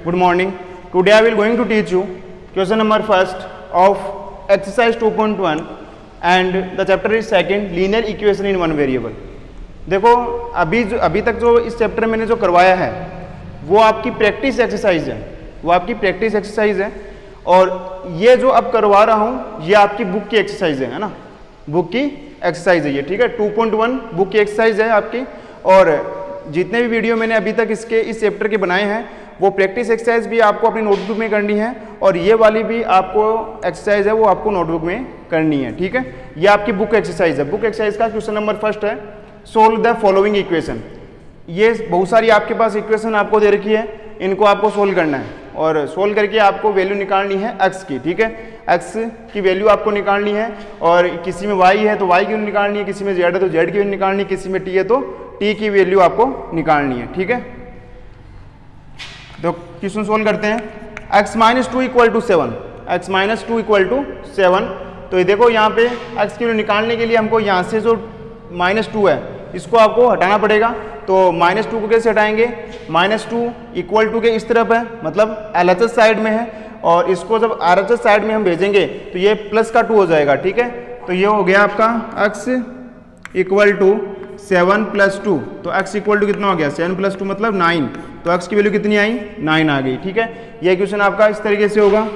Good morning. Today I will going to teach you question number first of exercise 2.1 and the chapter is second linear equation in one variable. देखो अभी तक जो इस chapter मैंने जो करवाया है वो आपकी प्रैक्टिस एक्सरसाइज है, और ये जो अब करवा रहा हूँ ये आपकी बुक की एक्सरसाइज है ना, बुक की एक्सरसाइज है ये, ठीक है। 2.1 बुक की एक्सरसाइज है आपकी, और जितने भी वीडियो मैंने अभी तक इस चैप्टर के बनाए हैं वो प्रैक्टिस एक्सरसाइज भी आपको अपनी नोटबुक में करनी है, और ये वाली भी आपको एक्सरसाइज है वो आपको नोटबुक में करनी है, ठीक है। ये आपकी बुक एक्सरसाइज है। बुक एक्सरसाइज का क्वेश्चन नंबर फर्स्ट है, सोल्व द फॉलोइंग इक्वेशन। ये बहुत सारी आपके पास इक्वेशन आपको दे रखी है, इनको आपको सोल्व करना है, और सोल्व करके आपको वैल्यू निकालनी है x की, ठीक है। x की वैल्यू आपको निकालनी है, और किसी में y है तो y की वैल्यू निकालनी है, किसी में z है तो z की वैल्यू निकालनी है, किसी में t है तो t की वैल्यू आपको निकालनी है, ठीक है। तो क्वेश्चन सोल्व करते हैं। x माइनस 2 इक्वल टू 7, तो ये देखो यहाँ पे x की वैल्यू निकालने के लिए हमको यहाँ से जो -2 है इसको आपको हटाना पड़ेगा। तो -2 को कैसे हटाएंगे, -2 इक्वल टू के इस तरफ है, मतलब LHS साइड में है, और इसको जब RHS साइड में हम भेजेंगे तो ये प्लस का 2 हो जाएगा, ठीक है। तो ये हो गया आपका x इक्वल टू 7 प्लस 2, तो x इक्वल टू कितना हो गया, 7 प्लस 2 मतलब 9, तो x की वैल्यू कितनी आई, 9 आ गई, ठीक है। ये क्वेश्चन आपका इस तरीके से होगा।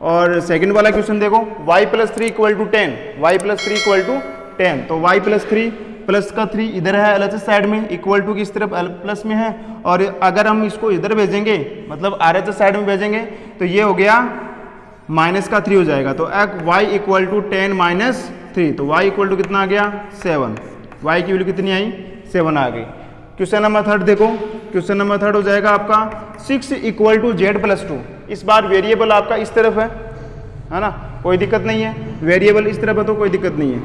और सेकंड वाला क्वेश्चन देखो, y प्लस 3 इक्वल टू 10, तो y प्लस 3 प्लस का 3 इधर है LHS साइड में, इक्वल टू की इस तरफ प्लस में है, और अगर हम इसको इधर भेजेंगे मतलब RHS साइड में भेजेंगे तो ये हो गया माइनस का 3 हो जाएगा। तो y इक्वल टू 10 माइनस 3, तो y इक्वल टू कितना आ गया, 7, y की वैल्यू कितनी आई, 7 आ गई। क्वेश्चन नंबर थर्ड देखो, क्वेश्चन नंबर थर्ड हो जाएगा आपका 6 इक्वल टू z प्लस 2। इस बार वेरिएबल आपका इस तरफ है ना, कोई दिक्कत नहीं है, वेरिएबल इस तरफ है तो कोई दिक्कत नहीं है।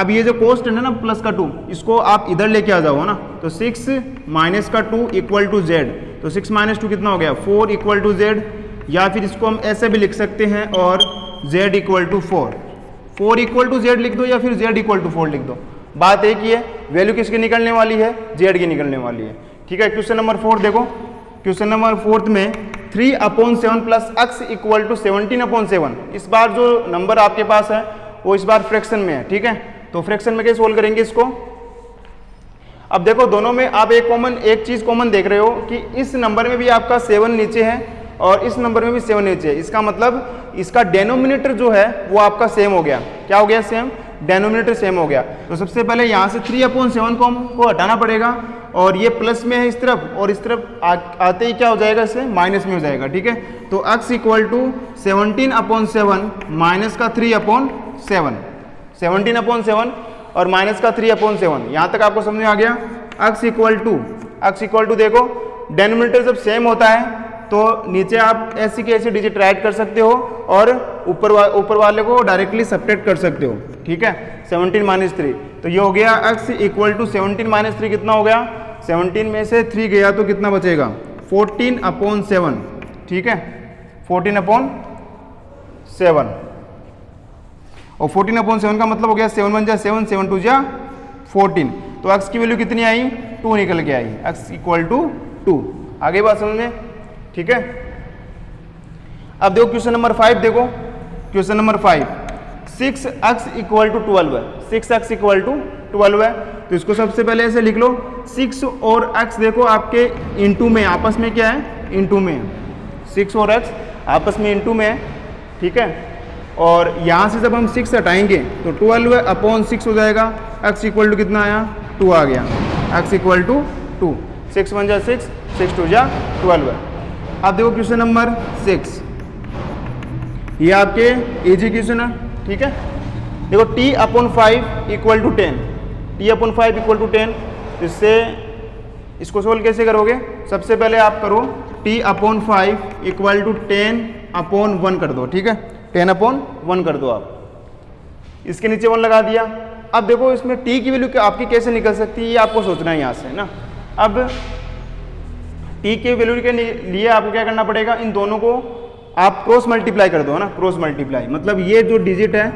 अब ये जो कॉन्स्टेंट है ना प्लस का 2, इसको आप इधर लेके आ जाओ ना, तो 6 माइनस का 2 इक्वल टू z, तो 6 माइनस 2 कितना हो गया, 4 इक्वल टू z, या फिर इसको हम ऐसे भी लिख सकते हैं और z equal to 4 equal to z लिख दो, या फिर z इक्वल टू 4 लिख दो। बात एक ही है, वैल्यू किसकी निकलने वाली है, z की निकलने वाली है, ठीक है। क्वेश्चन नंबर 4 देखो, क्वेश्चन नंबर 4 में 3/7 प्लस x इक्वल टू 17/7। इस बार जो नंबर आपके पास है वो इस बार फ्रैक्शन में है, ठीक है। तो फ्रैक्शन में कैसे सोल्व करेंगे इसको। अब देखो दोनों में आप एक चीज कॉमन देख रहे हो कि इस नंबर में भी आपका 7 नीचे है और इस नंबर में भी 7 नीचे है। इसका मतलब इसका डेनोमिनेटर जो है वो आपका सेम हो गया। क्या हो गया, सेम, डेनोमिनेटर सेम हो गया। तो सबसे पहले यहाँ से 3/7 को हमको हटाना पड़ेगा, और ये प्लस में है इस तरफ, और इस तरफ आते ही क्या हो जाएगा, इससे माइनस में हो जाएगा, ठीक है। तो x इक्वल टू 17/7 माइनस का 3/7, 17/7 और माइनस का 3/7, यहाँ तक आपको समझ में आ गया। x इक्वल टू देखो डेनोमिनेटर जब सेम होता है तो नीचे आप ऐसी की ऐसी डिजिट राइट कर सकते हो, और ऊपर वाले को डायरेक्टली सब्ट्रैक्ट कर सकते हो, ठीक है। 17 माइनस 3, तो ये हो गया x इक्वल टू 17 माइनस 3 कितना हो गया, 17 में से 3 गया तो कितना बचेगा, 14/7, ठीक है, 14/7, और 14/7 का मतलब हो गया 7 1 जा 7, 7 2 जा 14, तो x की वैल्यू कितनी आई, 2 निकल के आई, x इक्वल टू 2। आगे बात समझ में, ठीक है। अब देखो क्वेश्चन नंबर 5 देखो, question number 5 6x equal to 12 है, 6x इक्वल टू 12 है, तो इसको सबसे पहले ऐसे लिख लो, 6 और x देखो आपके इंटू में, आपस में क्या है, इंटू में, 6 और x आपस में इंटू में है, ठीक है। और यहाँ से जब हम 6 हटाएंगे तो 12/6 हो जाएगा, x इक्वल टू कितना आया, 2 आ गया, x इक्वल टू 2, 6 1 जा 6, 6 2 जा 12। अब देखो क्वेश्चन नंबर 6, ये आपके इजी क्वेश्चन है, ठीक है। देखो t/5 equal to 10, t/5 equal to 10, इससे इसको सोल्व कैसे करोगे, सबसे पहले आप करो t/5 इक्वल टू 10/1 कर दो, ठीक है, 10/1 कर दो आप, इसके नीचे 1 लगा दिया। अब देखो इसमें t की वैल्यू आपकी कैसे निकल सकती है, ये आपको सोचना है यहाँ से ना। अब t के वैल्यू के लिए आपको क्या करना पड़ेगा, इन दोनों को आप क्रॉस मल्टीप्लाई कर दो ना, क्रॉस मल्टीप्लाई, मतलब ये जो डिजिट है,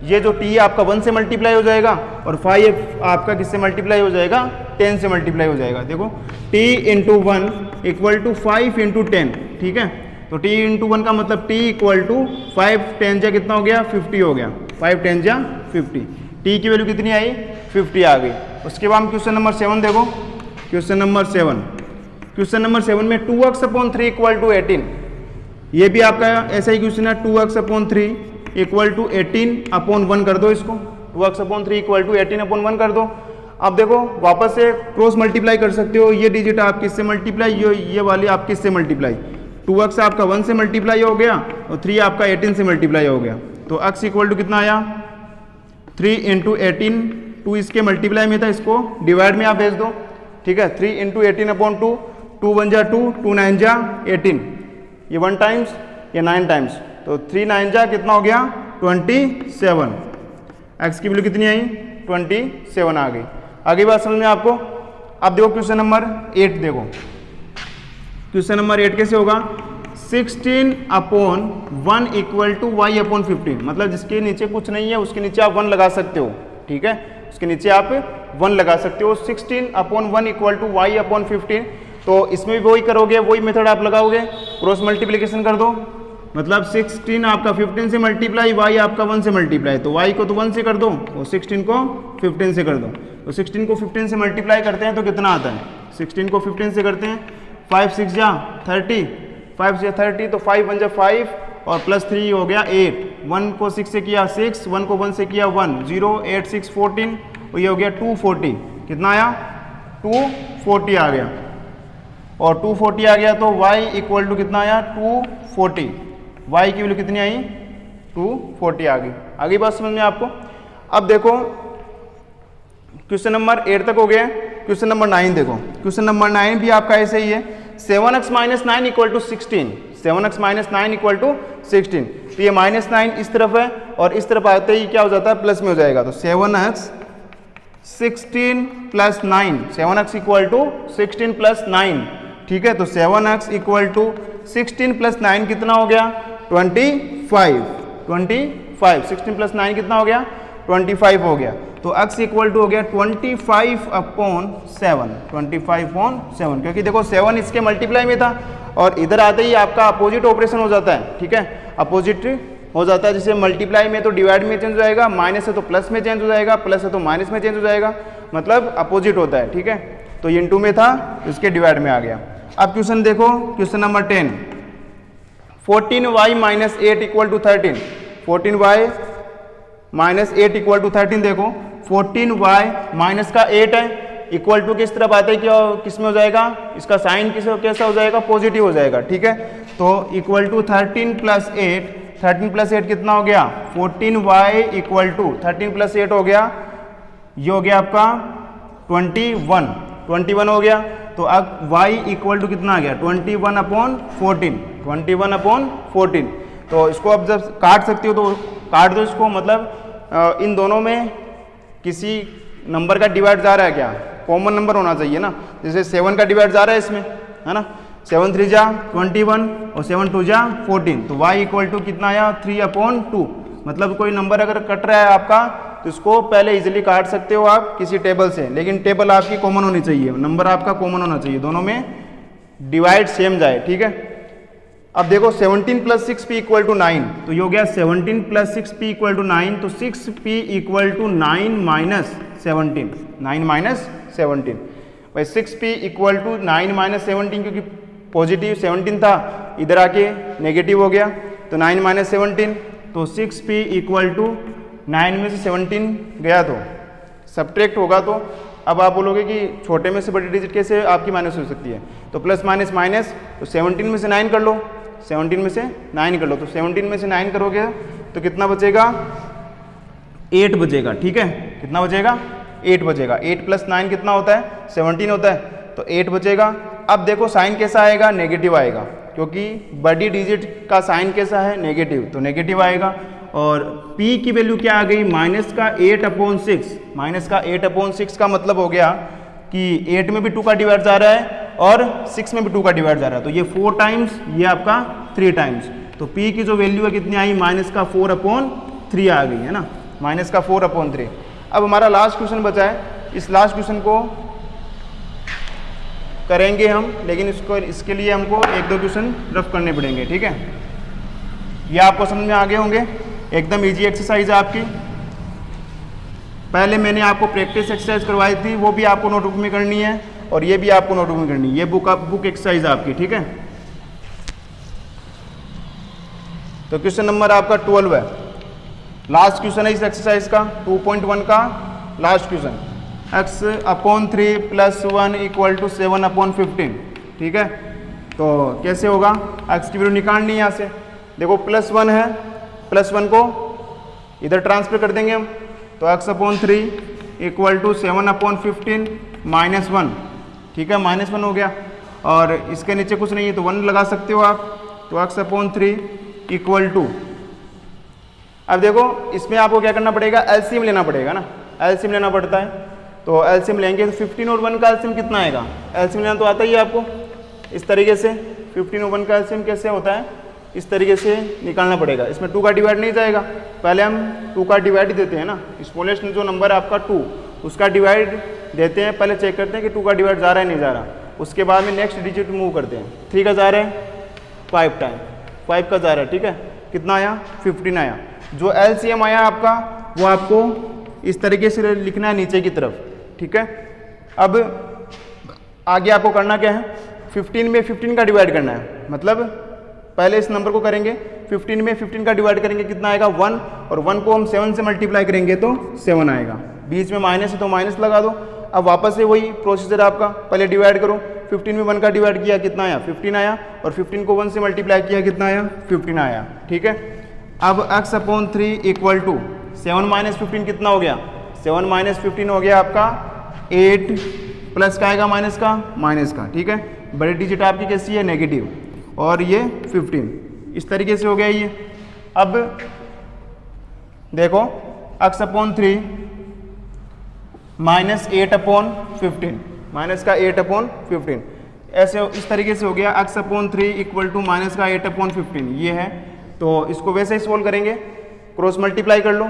ये जो t आपका 1 से मल्टीप्लाई हो जाएगा, और 5 आपका किससे मल्टीप्लाई हो जाएगा, 10 से मल्टीप्लाई हो जाएगा। देखो t into 1 equal to 5 into 10, ठीक है। तो t इंटू 1 का मतलब t इक्वल टू 5 10 जा कितना हो गया 50 हो गया, 5 10 जा 50, t की वैल्यू कितनी आई 50 आ गई। उसके बाद हम क्वेश्चन नंबर 7 देखो, क्वेश्चन नंबर 7, क्वेश्चन नंबर 7 में 2x/3 इक्वल टू 18, ये भी आपका ऐसा ही क्वेश्चन है, 2x/3 इक्वल टू 18/1 कर दो इसको, 2x/3 इक्वल टू 18/1 कर दो। अब देखो वापस से क्रॉस मल्टीप्लाई कर सकते हो, ये डिजिट आप किससे मल्टीप्लाई, ये वाली आप किससे मल्टीप्लाई, 2x आपका 1 से मल्टीप्लाई हो गया और 3 आपका 18 से मल्टीप्लाई हो गया। तो x इक्वल टू कितना आया 3 इंटू 18, 2 इसके मल्टीप्लाई में था, इसको डिवाइड में आप भेज दो, ठीक है। 3 इंटू 18/2, 2 1 जा 2, 2 9 जा 18, ये 1 टाइम्स ये 9 टाइम्स, तो 3 9 जा कितना हो गया 27, x की वैल्यू कितनी आई 27 आ गई। आगे बात समझ में आपको। अब देखो क्वेश्चन नंबर 8 देखो, क्वेश्चन नंबर 8 कैसे होगा, 16/1 इक्वल टू y/15, मतलब जिसके नीचे कुछ नहीं है उसके नीचे आप 1 लगा सकते हो, ठीक है, उसके नीचे आप 1 लगा सकते हो। 16/1 इक्वल टू y/15, तो इसमें भी वही करोगे, वही मेथड आप लगाओगे, क्रॉस मल्टीप्लिकेशन कर दो, मतलब 16 आपका 15 से मल्टीप्लाई, y आपका 1 से मल्टीप्लाई, तो y को तो 1 से कर दो और 16 को 15 से कर दो। तो 16 को 15 से मल्टीप्लाई करते हैं तो कितना आता है, 16 को 15 से करते हैं, 5 6 जा 30, 5 से 30, तो 5 1 जा 5 और प्लस 3 हो गया 8, 1 को 6 से किया 6, 1 को 1 से किया 1, 0 8 6 14, और ये हो गया 240, कितना आया 240 आ गया, और 240 आ गया तो y इक्वल टू कितना आया 240, y की वैल्यू कितनी आई 240 आ गई। आगे बात समझ में आपको। अब देखो क्वेश्चन नंबर 8 तक हो गया, क्वेश्चन नंबर 9 देखो, क्वेश्चन नंबर 9 भी आपका ऐसे ही है, 7x - 9 equal to 16, 7x - 9 equal to 16, तो ये -9 इस तरफ है और इस तरफ आते ही क्या हो जाता है प्लस में हो जाएगा, तो 7x 16 plus 9, 7x equal to 16 plus 9, ठीक है। तो 7x इक्वल टू 16 प्लस 9 कितना हो गया 25, 16 प्लस 9 कितना हो गया 25 हो गया, तो x इक्वल टू हो गया 25/7, 25/7, क्योंकि देखो 7 इसके मल्टीप्लाई में था और इधर आते ही आपका अपोजिट ऑपरेशन हो जाता है, ठीक है, अपोजिट हो जाता है, जैसे मल्टीप्लाई में तो डिवाइड में चेंज हो जाएगा, माइनस है तो प्लस में चेंज हो जाएगा, प्लस है तो माइनस में चेंज हो जाएगा, मतलब अपोजिट होता है, ठीक है। तो ये इनटू में था, इसके डिवाइड में आ गया। अब क्वेश्चन देखो, question number 10, 14y - 8 equal to 13, 14y - 8 equal to 13, देखो 14y माइनस का 8 है, इक्वल टू किस तरफ आता है, क्या किस में हो जाएगा, इसका साइन कैसा हो जाएगा पॉजिटिव हो जाएगा, ठीक है। तो इक्वल टू 13 प्लस 8, 13 प्लस 8 कितना हो गया 14y इक्वल टू 13 प्लस 8 हो गया, ये हो गया आपका 21 हो गया। तो अब y इक्वल टू कितना आ गया 21/14, 21/14। तो इसको अब जब काट सकते हो तो काट दो इसको, मतलब इन दोनों में किसी नंबर का डिवाइड जा रहा है क्या, कॉमन नंबर होना चाहिए ना, जैसे 7 का डिवाइड जा रहा है इसमें, है ना, 7 3 जा 21 और 7 2 जा 14, तो y इक्वल टू कितना आया 3/2, मतलब कोई नंबर अगर कट रहा है आपका तो इसको पहले इजीली काट सकते हो आप किसी टेबल से, लेकिन टेबल आपकी कॉमन होनी चाहिए, नंबर आपका कॉमन होना चाहिए, दोनों में डिवाइड सेम जाए, ठीक है। अब देखो 17 प्लस 6p इक्वल टू 9, तो ये हो गया 17 प्लस 6p इक्वल टू 9, तो 6p equal to 9 minus 17, 9 minus 17, भाई 6p इक्वल टू 9 माइनस 17, क्योंकि पॉजिटिव 17 था इधर आके नेगेटिव हो गया, तो 9 माइनस 17, तो 6p इक्वल टू 9 में से 17 गया तो सब्ट्रैक्ट होगा, तो अब आप बोलोगे कि छोटे में से बड़ी डिजिट कैसे आपकी माइनस हो सकती है, तो प्लस माइनस माइनस, तो 17 में से 9 कर लो, 17 में से 9 कर लो, तो 17 में से 9 करोगे तो कितना बचेगा 8 बचेगा, ठीक है, कितना बचेगा 8 बचेगा, 8 प्लस 9 कितना होता है 17 होता है, तो 8 बचेगा। अब देखो साइन कैसा आएगा नेगेटिव आएगा, क्योंकि बड़ी डिजिट का साइन कैसा है नेगेटिव, तो नेगेटिव आएगा। और p की वैल्यू क्या आ गई माइनस का 8/6, माइनस का 8/6 का मतलब हो गया कि 8 में भी 2 का डिवाइड जा रहा है और 6 में भी 2 का डिवाइड जा रहा है, तो ये 4 टाइम्स, ये आपका 3 टाइम्स, तो p की जो वैल्यू है कितनी आई माइनस का 4/3 आ गई है ना, माइनस का 4/3। अब हमारा लास्ट क्वेश्चन बचा है, इस लास्ट क्वेश्चन को करेंगे हम, लेकिन इसके लिए हमको 1-2 क्वेश्चन रफ करने पड़ेंगे, ठीक है। ये आपको समझ में आ गए होंगे, एकदम इजी एक्सरसाइज है आपकी। पहले मैंने आपको प्रैक्टिस एक्सरसाइज करवाई थी, वो भी आपको नोटबुक में करनी है और ये भी आपको नोटबुक में करनी है। ये बुक एक्सरसाइज है आपकी, ठीक है। तो क्वेश्चन नंबर आपका 12 है, लास्ट क्वेश्चन है इस एक्सरसाइज का, 2.1 का लास्ट क्वेश्चन। x/3 + 1 = 7/15, ठीक है। तो कैसे होगा, x की वैल्यू निकालनी है यहाँ से। देखो +1 है, +1 को इधर ट्रांसफर कर देंगे हम, तो x/3 = 7/15 -1, ठीक है, -1 हो गया। और इसके नीचे कुछ नहीं है तो 1 लगा सकते हो आप, तो x/3 = अब देखो इसमें आपको क्या करना पड़ेगा, एलसीएम लेना पड़ेगा ना, एलसीएम लेना पड़ता है। तो एलसीएम लेंगे तो 15 और 1 का एलसीएम कितना आएगा, एलसीएम लेना तो आता ही है आपको। इस तरीके से 15 और 1 का एलसीएम कैसे होता है, इस तरीके से निकालना पड़ेगा। इसमें 2 का डिवाइड नहीं जाएगा, पहले हम 2 का डिवाइड देते हैं ना, स्मॉलेस्ट जो नंबर है आपका 2, उसका डिवाइड देते हैं, पहले चेक करते हैं कि 2 का डिवाइड जा रहा है नहीं जा रहा। उसके बाद में नेक्स्ट डिजिट मूव करते हैं, 3 का जा रहा है 5 टाइम, 5 का जा रहा है, ठीक है, कितना आया 15 आया। जो एलसीएम आया आपका वो आपको इस तरीके से लिखना है नीचे की तरफ, ठीक है। अब आगे आपको करना क्या है, 15 में 15 का डिवाइड करना है, मतलब पहले इस नंबर को करेंगे 15 में 15 का डिवाइड करेंगे, कितना आएगा 1, और 1 को हम 7 से मल्टीप्लाई करेंगे तो 7 आएगा। बीच में माइनस है तो माइनस लगा दो। अब वापस से वही प्रोसीजर आपका, पहले डिवाइड करो, 15 में 1 का डिवाइड किया कितना आया 15 आया, और 15 को 1 से मल्टीप्लाई किया कितना आया 15 आया, ठीक है। अब x/3 = 7 - 15 कितना हो गया, 7 - 15 हो गया आपका 8, प्लस का आएगा माइनस का, ठीक है। बड़ी डिजिट आपकी कैसी है, नेगेटिव, और ये 15, इस तरीके से हो गया ये। अब देखो x/3 -8/15, माइनस का 8/15, ऐसे इस तरीके से हो गया। x/3 = माइनस का 8/15 ये है। तो इसको वैसे ही सोल्व करेंगे, क्रॉस मल्टीप्लाई कर लो,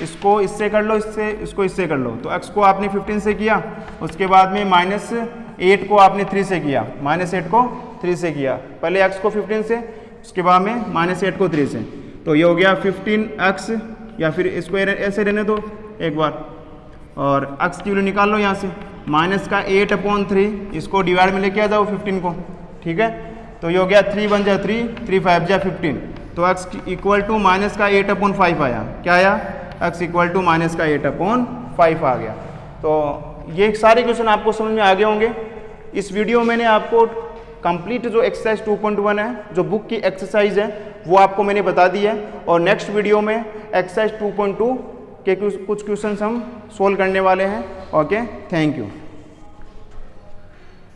इसको इससे कर लो, इसको इससे कर लो। तो x को आपने 15 से किया, उसके बाद में -8 को आपने 3 से किया, -8 को 3 से किया, पहले x को 15 से, उसके बाद में -8 को 3 से, तो ये हो गया 15x, या फिर इसको ऐसे रहने दो एक बार, और x की वैल्यू निकाल लो यहाँ से, माइनस का 8/3, इसको डिवाइड में लेके आ जाओ 15 को, ठीक है। तो ये हो गया 3 × 1 = 3, 3 × 5 = 15, तो x = माइनस का 8/5 आया, क्या आया, x = माइनस का 8/5 आ गया। तो ये सारे क्वेश्चन आपको समझ में आ गए होंगे। इस वीडियो में मैंने आपको कंप्लीट जो एक्सरसाइज 2.1 है, जो बुक की एक्सरसाइज है, वो आपको मैंने बता दी है, और नेक्स्ट वीडियो में एक्सरसाइज 2.2 के कुछ क्वेश्चंस हम सोल्व करने वाले हैं। Okay, thank you.